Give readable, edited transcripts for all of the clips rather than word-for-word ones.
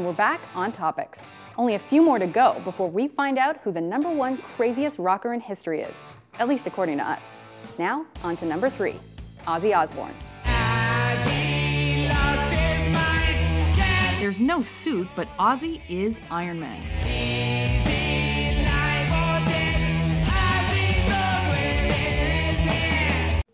we're back on topics. Only a few more to go before we find out who the #1 craziest rocker in history is, at least according to us. Now, on to number 3, Ozzy Osbourne. There's no suit, but Ozzy is Iron Man.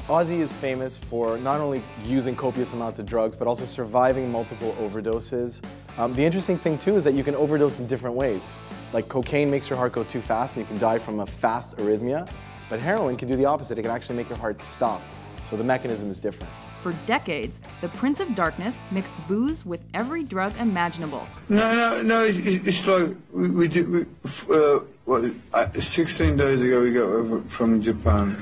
Ozzy is famous for not only using copious amounts of drugs, but also surviving multiple overdoses. The interesting thing too is that you can overdose in different ways. Like cocaine makes your heart go too fast and you can die from a fast arrhythmia, but heroin can do the opposite. It can actually make your heart stop. So the mechanism is different. For decades, the Prince of Darkness mixed booze with every drug imaginable. No, it's like we did, 16 days ago we got over from Japan.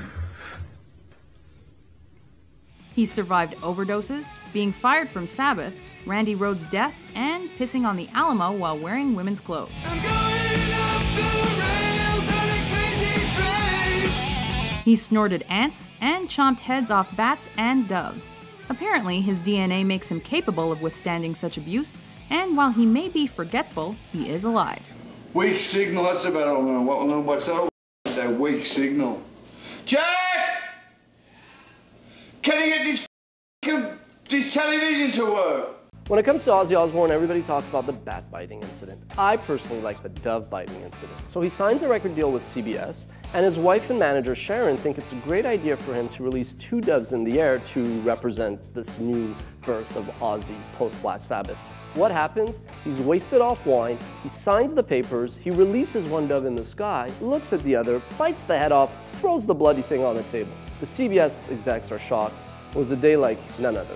He's survived overdoses, being fired from Sabbath, Randy Rhoads' death, and pissing on the Alamo while wearing women's clothes. He snorted ants and chomped heads off bats and doves. Apparently, his DNA makes him capable of withstanding such abuse, and while he may be forgetful, he is alive. Weak signal, that's about all I know. What's that weak signal? Jack! Can you get this television to work? When it comes to Ozzy Osbourne, everybody talks about the bat biting incident. I personally like the dove biting incident. So he signs a record deal with CBS, and his wife and manager Sharon think it's a great idea for him to release 2 doves in the air to represent this new birth of Ozzy post-Black Sabbath. What happens? He's wasted off wine, he signs the papers, he releases 1 dove in the sky, looks at the other, bites the head off, throws the bloody thing on the table. The CBS execs are shocked. It was a day like none other.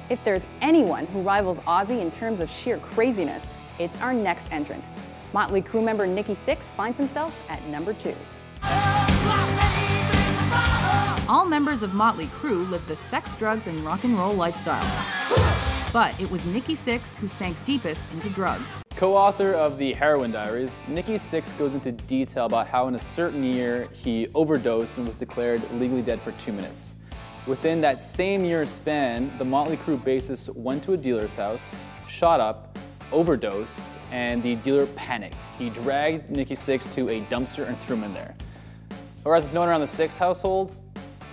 If there's anyone who rivals Ozzy in terms of sheer craziness, it's our next entrant. Motley Crue member Nikki Sixx finds himself at number 2. All members of Motley Crue live the sex, drugs, and rock and roll lifestyle. But it was Nikki Sixx who sank deepest into drugs. Co-author of the Heroin Diaries, Nikki Sixx goes into detail about how in a certain year he overdosed and was declared legally dead for 2 minutes. Within that same year span, the Motley Crue bassist went to a dealer's house, shot up, overdosed, and the dealer panicked. He dragged Nikki Sixx to a dumpster and threw him in there. Or as it's known around the Sixx household,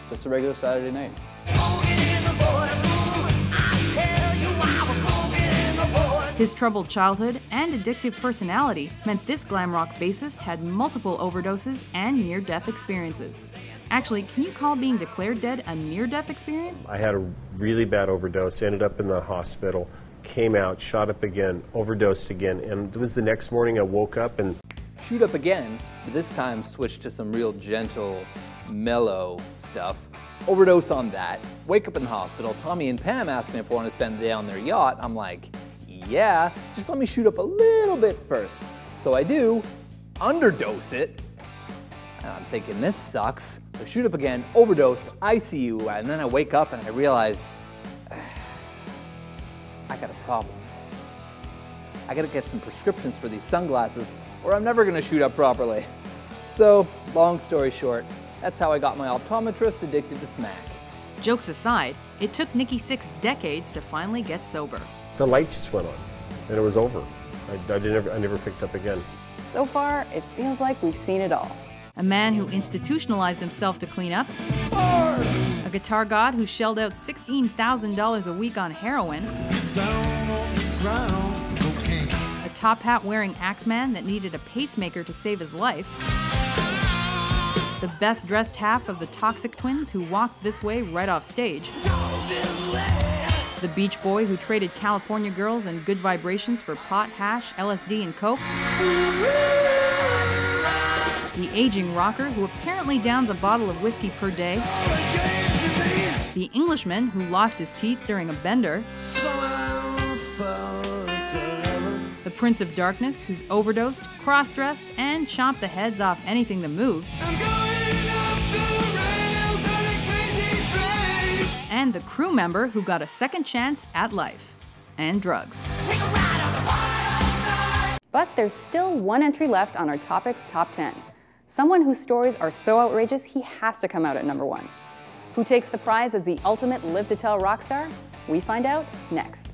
just a regular Saturday night. His troubled childhood and addictive personality meant this glam rock bassist had multiple overdoses and near-death experiences. Actually, can you call being declared dead a near-death experience? I had a really bad overdose, ended up in the hospital, came out, shot up again, overdosed again, and it was the next morning I woke up and... Shoot up again, but this time switch to some real gentle, mellow stuff. Overdose on that, wake up in the hospital, Tommy and Pam asked me if I want to spend the day on their yacht. I'm like, yeah, just let me shoot up a little bit first. So I do, underdose it, and I'm thinking this sucks. So shoot up again, overdose, ICU, and then I wake up and I realize, I got a problem. I gotta get some prescriptions for these sunglasses or I'm never gonna shoot up properly. So, long story short, that's how I got my optometrist addicted to smack. Jokes aside, it took Nikki Sixx decades to finally get sober. The light just went on, and it was over. I never picked up again. So far, it feels like we've seen it all. A man who institutionalized himself to clean up, a guitar god who shelled out $16,000 a week on heroin, a top hat wearing Axeman that needed a pacemaker to save his life, the best dressed half of the Toxic Twins who walked this way right off stage, the beach boy who traded California girls and good vibrations for pot, hash, LSD, and coke, the aging rocker who apparently downs a bottle of whiskey per day, the Englishman who lost his teeth during a bender, the Prince of Darkness who's overdosed, cross-dressed, and chomped the heads off anything that moves, and the crew member who got a second chance at life and drugs. But there's still one entry left on our Topics Top 10. Someone whose stories are so outrageous he has to come out at number 1. Who takes the prize as the ultimate live-to-tell rock star? We find out next.